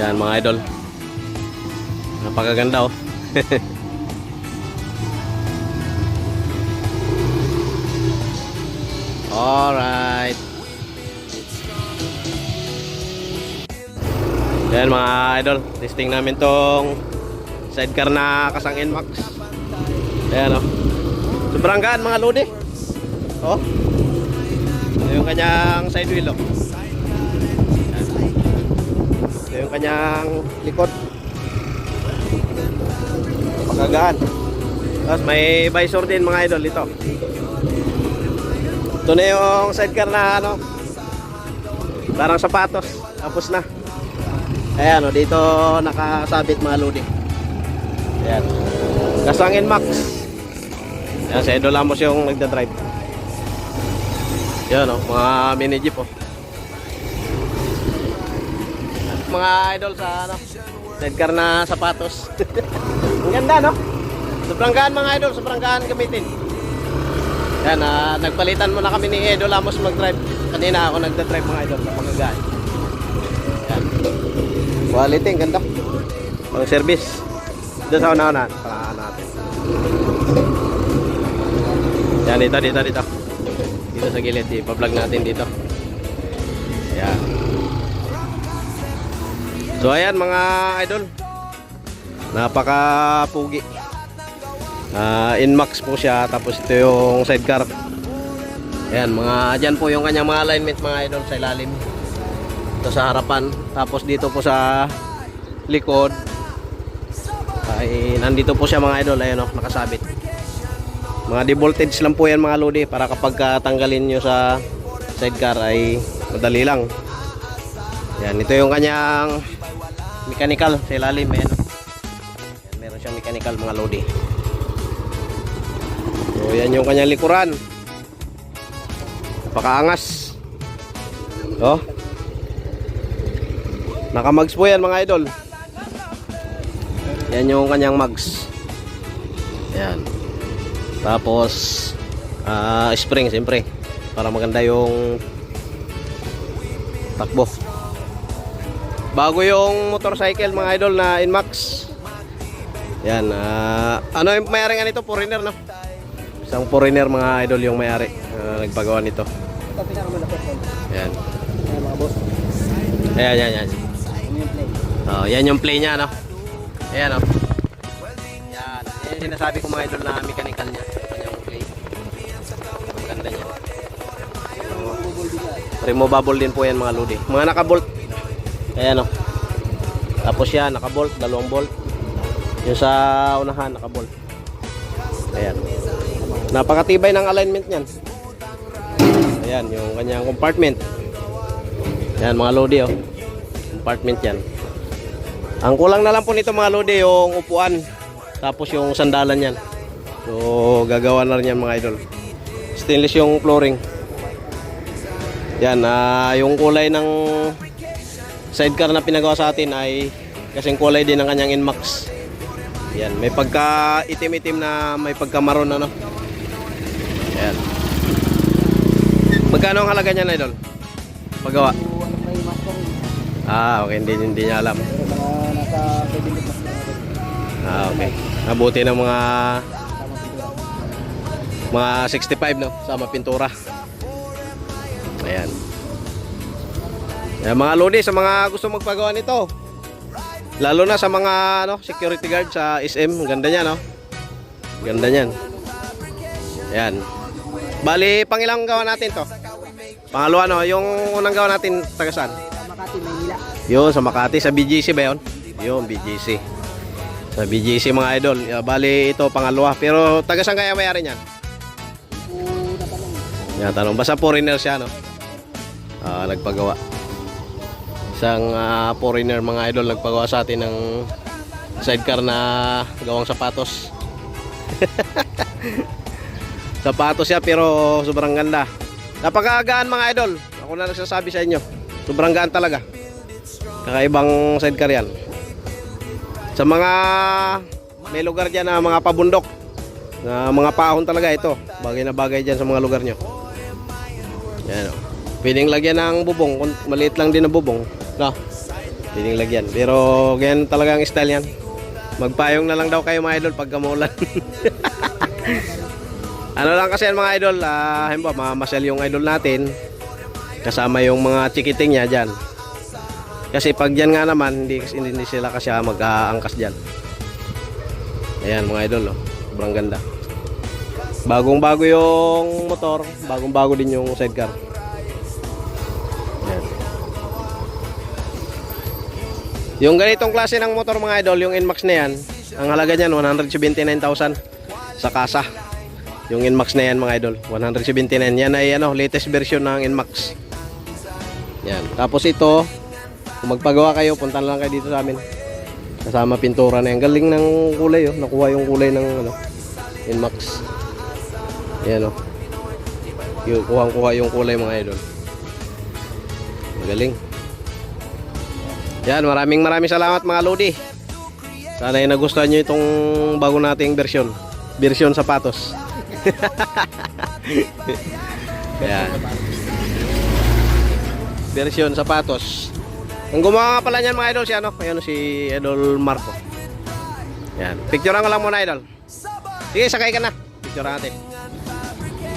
Yan mga idol. Napakaganda oh. Alright. Yan mga idol, testing namin tong sidecar na kasang NMAX. Ayan oh. Sobrang gaan mga lodi. Oh. Ito yung kanyang side wheel oh. Ito yung kanyang likod. Napakagaan. Tapos may visor din mga idol ito. Ito na yung sidecar na ano, parang sapatos. Tapos na. Ayan o, dito nakasabit mga lodi. Ayan. Kasang NMAX. Ayan, sa Idol Amos yung nagdadrive. Ayan o, mga mini jeep o. Mga idol sa ano, sidecar na sapatos. Ang ganda no? Sobrang gaan mga idol, sobrang gaan gamitin. Ayan, nagpalitan muna kami ni Idol Amos mag-drive. Kanina ako nagdadrive mga idol, napakagaan. Ayan. Quality, ang ganda. Pang service. Doon sa una-una, pangahan natin. Yan, dito. Dito sa gilid, ipa-vlog natin dito. Yan. So, ayan mga idol. Napaka-pugi. NMAX po siya, tapos ito yung sidecar. Ayan, dyan po yung kanyang mga alignment mga idol sa ilalim. Ito sa harapan, tapos dito po sa likod ay nandito po siya mga idol. Ayan o, nakasabit. Mga devoltage lang po yan mga lodi, para kapag tanggalin nyo sa sidecar ay madali lang. Yan, ito yung kanyang mechanical sa ilalim. Ayan, yan, meron siyang mechanical mga lodi. So yan yung kanyang likuran. Napakaangas. Oh, naka-mags po yan mga idol. Yan yung kanyang mags. Yan. Tapos spring siyempre, para maganda yung takbo. Bago yung motorcycle mga idol na NMAX. Yan. Ano yung may-ari nga nito? Foreigner no? Isang foreigner mga idol yung may-ari, nagpagawa nito. Yan. Ayan mga boss. Ayan. Oh, yan yung play niya no. Ayan oh. Yan. Yan yung sinasabi ko mga idol na mechanical niya. Yung play. Ang ganda niya. Removable din po yan mga lodi. Mga naka-bolt. Ayan oh. Tapos yan, naka-bolt, dalawang bolt. Yung sa unahan, naka-bolt. Ayan. Napakatibay ng alignment niyan. Ayan, yung kanyang compartment. Ayan mga lodi oh. Compartment yan. Ang kulang na lang po nito mga lodi yung upuan, tapos yung sandalan yan. So gagawa na rin yan mga idol. Stainless yung flooring. Yan, yung kulay ng sidecar na pinagawa sa atin ay kasing kulay din ng kanyang NMAX. Yan, may pagka itim-itim na may pagka maroon na no. Yan. Magkano ang halaga niyan idol? Paggawa? Okay, hindi niya alam. Okay. Nabuti ng mga 65 no, sama pintura. Ayan. Ayan mga lodi, sa mga gusto magpagawa nito, lalo na sa mga ano, security guard sa SM, ganda niya no. Ganda niyan. Ayan. Bali, pangilang gawa natin to? Pangalawa no, yung unang gawa natin taga saan? Makati, Maynila. Yun, sa Makati, sa BGC ba yun? Yun, BGC. Sa BGC mga idol. Bali, ito pangalawa. Pero taga saan kaya mayari niyan? Yan, tanong. Basta foreigner siya, no? Nagpagawa. Isang foreigner mga idol nagpagawa sa atin ng sidecar na gawang sapatos. Sapatos siya pero sobrang ganda. Napakagaan mga idol. Ako na nagsasabi sa inyo. Sobrang gaan talaga. Kakaibang sidecar yan. Sa mga may lugar dyan na mga pabundok, na mga paahon talaga ito. Bagay na bagay dyan sa mga lugar nyo. Yan o. Pwedeng lagyan ng bubong. Maliit lang din na bubong. No? Pwedeng lagyan. Pero ganyan talaga ang style yan. Magpayong na lang daw kayo mga idol pagka maulan. Ano lang kasi yan mga idol, mamasyal yung idol natin. Kasama yung mga chikiting niya dyan. Kasi pag dyan nga naman, hindi sila kasi mag-aangkas dyan. Ayan mga idol, oh. Sobrang ganda. Bagong bago yung motor, bagong bago din yung sidecar. Ayan. Yung ganitong klase ng motor mga idol, yung NMAX na yan, ang halaga niyan 179,000 sa kasa. Yung NMAX na yan mga idol, 179. Yan ay latest version ng NMAX. Yan. Tapos ito, kung magpagawa kayo, punta lang kayo dito sa amin. Kasama pintura na yan. Galing ng kulay, oh. Nakuha yung kulay ng NMAX. Ayan, oh. Kuha yung kulay mga idol. Magaling. Yan, maraming salamat mga Lodi. Sana ay nagustuhan nyo itong bago nating version. Version sapatos. Yan. Version sapatos. Ang gumawa nga pala niyan mga idol si Idol Marco. Yan. Picturean ko lang muna idol. Sige, sakay ka na. Picturean natin.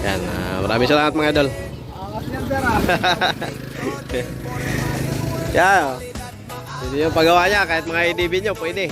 Yan. Maraming salamat mga idol. Yan. Hindi yung paggawa niya kahit mga IDB nyo pwede.